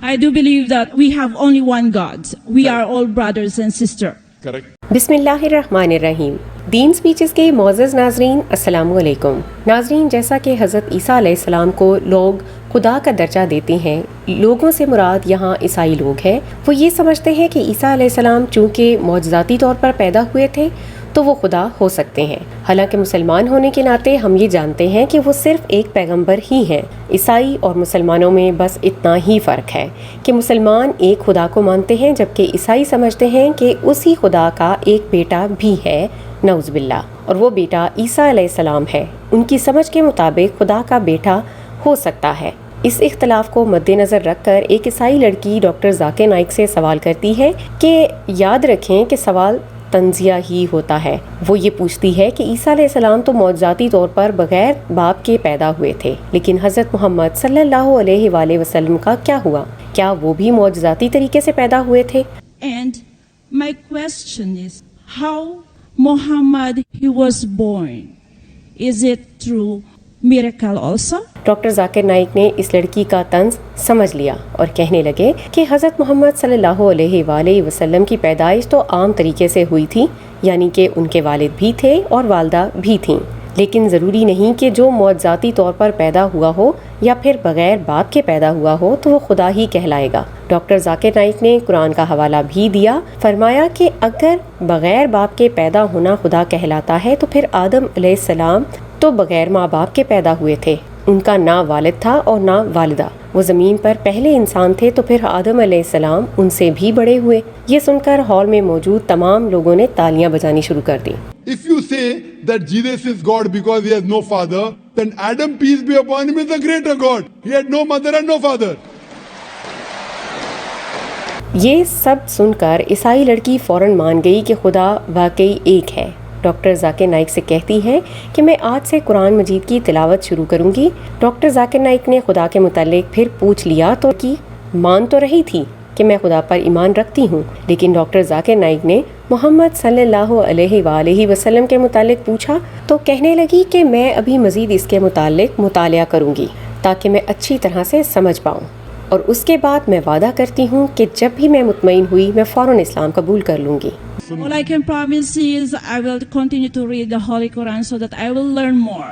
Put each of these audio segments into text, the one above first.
I do believe that we have only one God. We are all brothers and sisters. Correct. बिस्मिल्लाहिर्रहमानिर्रहीम। दीन speeches के मोअज़्ज़ज़ नाज़रीन, अस्सलामु अलैकुम। नाज़रीन, जैसा कि हज़रत ईसा अलैहिस्सलाम को लोग खुदा का दर्जा देते हैं, लोगों से मुराद यहाँ ईसाई लोग हैं। वो ये समझते हैं कि ईसा अलैहिस्सलाम चूँकि मौजज़ाती तौर पर पैदा हुए थे तो वो खुदा हो सकते हैं। हालांकि मुसलमान होने के नाते हम ये जानते हैं कि वो सिर्फ एक पैगंबर ही हैं। ईसाई और मुसलमानों में बस इतना ही फ़र्क है कि मुसलमान एक खुदा को मानते हैं, जबकि ईसाई समझते हैं कि उसी खुदा का एक बेटा भी है, नऊज़ बिल्लाह, और वो बेटा ईसा अलैहिस्सलाम है। उनकी समझ के मुताबिक खुदा का बेटा हो सकता है। इस इख्तलाफ को मद्देनज़र रखकर एक ईसाई लड़की डॉक्टर ज़ाकिर नाइक से सवाल करती है कि याद रखें कि सवाल तंजिया ही होता है। वो ये पूछती है कि ईसा अलैहिस्सलाम तो मौजज़ाती तौर पर बग़ैर बाप के पैदा हुए थे, लेकिन हज़रत मोहम्मद सल्लल्लाहु अलैहि वसल्लम का क्या हुआ? क्या वो भी मौजज़ाती तरीके से पैदा हुए थे? And my question is, how Muhammad he was born? Is it through miracle also? Doctor Zakir Naik ने इस लड़की का तंज समझ लिया और कहने लगे कि हज़रत मोहम्मद सल्लल्लाहु अलैहि वसल्लम की पैदाइश तो आम तरीके से हुई थी, यानी कि उनके वालिद भी थे और वालदा भी थीं, लेकिन ज़रूरी नहीं कि जो मौजज़ाती तौर पर पैदा हुआ हो या फिर बग़ैर बाप के पैदा हुआ हो तो वो खुदा ही कहलाएगा। डॉक्टर ज़ाकिर नाइक ने कुरान का हवाला भी दिया। फरमाया कि अगर बग़ैर बाप के पैदा होना खुदा कहलाता है तो फिर आदम अलैहिस्सलाम तो बग़ैर माँ बाप के पैदा हुए थे। उनका ना वालिद था और ना वालिदा। वो ज़मीन पर पहले इंसान थे, तो फिर आदम अलैहिस्सलाम उनसे भी बड़े हुए। ये सुनकर हॉल में मौजूद तमाम लोगों ने तालियां बजानी शुरू कर दी। If you say that Jesus is God because he has no father, then Adam, peace be upon him, is a greater God. He had no mother and no father. ये सब सुनकर ईसाई लड़की फौरन मान गई कि खुदा वाकई एक है। डॉक्टर ज़ाकिर नाइक से कहती है कि मैं आज से कुरान मजीद की तिलावत शुरू करूंगी। डॉक्टर ज़ाकिर नाइक ने खुदा के मुतालिक फिर पूछ लिया तो कि मान तो रही थी कि मैं खुदा पर ईमान रखती हूँ, लेकिन डॉक्टर ज़ाकिर नाइक ने मोहम्मद सल्लल्लाहु अलैहि वसल्लम के मुतालिक पूछा तो कहने लगी कि मैं अभी मज़ीद इसके मुतालिक मुतालिया करूँगी ताकि मैं अच्छी तरह से समझ पाऊँ, और उसके बाद मैं वादा करती हूँ कि जब भी मैं मुतमईन हुई मैं फ़ौरन इस्लाम कबूल कर लूँगी। All I can promise is I will continue to read the Holy Quran so that I will learn more.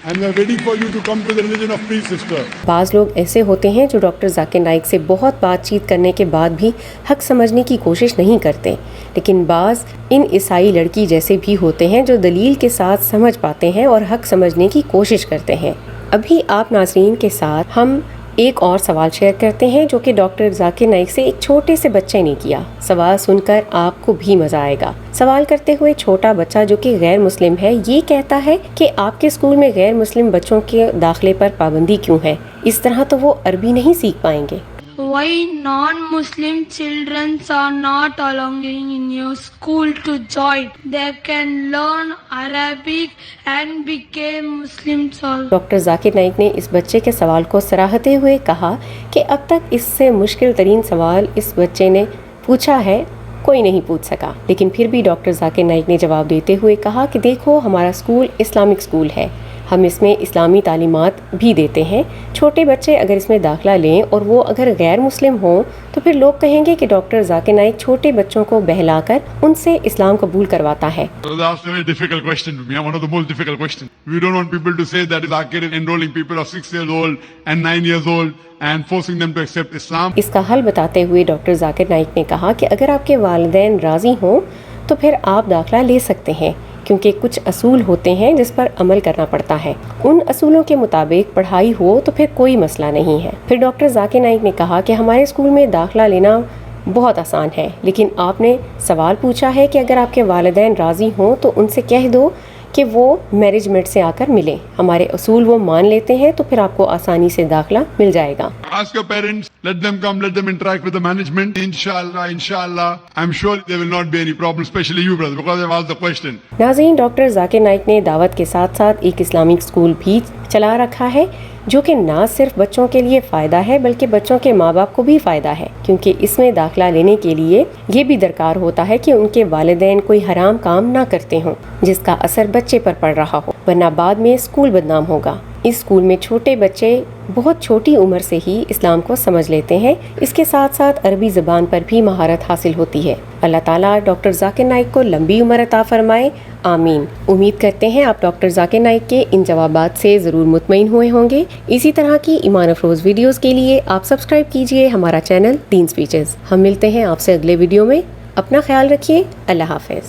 And we are ready for you to come to the religion of peace, sister. बाज़ लोग ऐसे होते हैं जो doctor Zakir Naik से बहुत बातचीत करने के बाद भी हक समझने की कोशिश नहीं करते, लेकिन बाज़ इन ईसाई लड़की जैसे भी होते हैं जो दलील के साथ समझ पाते हैं और हक समझने की कोशिश करते हैं। अभी आप नाज़रीन के साथ हम एक और सवाल शेयर करते हैं जो कि डॉक्टर ज़ाकिर नाइक से एक छोटे से बच्चे ने किया। सवाल सुनकर आपको भी मज़ा आएगा। सवाल करते हुए छोटा बच्चा जो कि गैर मुस्लिम है ये कहता है कि आपके स्कूल में गैर मुस्लिम बच्चों के दाखिले पर पाबंदी क्यों है? इस तरह तो वो अरबी नहीं सीख पाएंगे। Why non-Muslim children are not allowed in your school to join? They can learn Arabic and become Muslims also. Doctor Zakir Naik ने इस बच्चे के सवाल को सराहते हुए कहा कि अब तक इससे मुश्किल तरीन सवाल इस बच्चे ने पूछा है कोई नहीं पूछ सका, लेकिन फिर भी डॉक्टर ज़ाकिर नाइक ने जवाब देते हुए कहा कि देखो, हमारा स्कूल इस्लामिक स्कूल है, हम इसमें इस्लामी तालीमात भी देते हैं। छोटे बच्चे अगर इसमें दाखिला लें और वो अगर गैर मुस्लिम हों तो फिर लोग कहेंगे कि डॉक्टर ज़ाकिर नाइक छोटे बच्चों को बहलाकर उनसे इस्लाम कबूल करवाता है। That's a very difficult question to me. One of the most difficult questions. We don't want people to say that Zakir is enrolling people of 6 years old and 9 years old and forcing them to accept Islam. इसका हल बताते हुए doctor Zakir Naik ने कहा कि अगर आपके वालिदैन राज़ी हों तो फिर आप दाखिला ले सकते हैं, क्योंकि कुछ असूल होते हैं जिस पर अमल करना पड़ता है। उन असूलों के मुताबिक पढ़ाई हो तो फिर कोई मसला नहीं है। फिर डॉक्टर ज़ाकिर नाइक ने कहा कि हमारे स्कूल में दाखिला लेना बहुत आसान है, लेकिन आपने सवाल पूछा है कि अगर आपके वालिदैन राज़ी हों तो उनसे कह दो कि वो मैनेजमेंट से आकर मिले। हमारे असूल वो मान लेते हैं तो फिर आपको आसानी से दाखिला मिल जाएगा। Ask your parents, let them come, let them interact with the management. Inshallah, I'm sure there will not be any problem, especially you, brother, because I've asked the question. नाज़रीन, डॉक्टर ज़ाकिर नाइक ने दावत के साथ साथ एक इस्लामिक स्कूल भी चला रखा है जो कि ना सिर्फ बच्चों के लिए फ़ायदा है बल्कि बच्चों के माँ बाप को भी फ़ायदा है, क्योंकि इसमें दाखिला लेने के लिए ये भी दरकार होता है कि उनके वालिदैन कोई हराम काम ना करते हों जिसका असर बच्चे पर पड़ रहा हो, वरना बाद में स्कूल बदनाम होगा। اس اسکول میں چھوٹے بچے بہت چھوٹی عمر سے ہی اسلام کو سمجھ لیتے ہیں. اس کے ساتھ ساتھ عربی زبان پر بھی مہارت حاصل ہوتی ہے. اللہ تعالیٰ ڈاکٹر ذاکر نائک کو لمبی عمر عطا فرمائے, آمین. امید کرتے ہیں آپ ڈاکٹر ذاکر نائک کے ان جوابات سے ضرور مطمئن ہوئے ہوں گے. اسی طرح کی ایمان افروز ویڈیوز کے لیے آپ سبسکرائب کیجئے ہمارا چینل دین سپیچز. ہم ملتے ہیں آپ سے اگلے ویڈیو میں. اپنا خیال رکھیے. اللہ حافظ.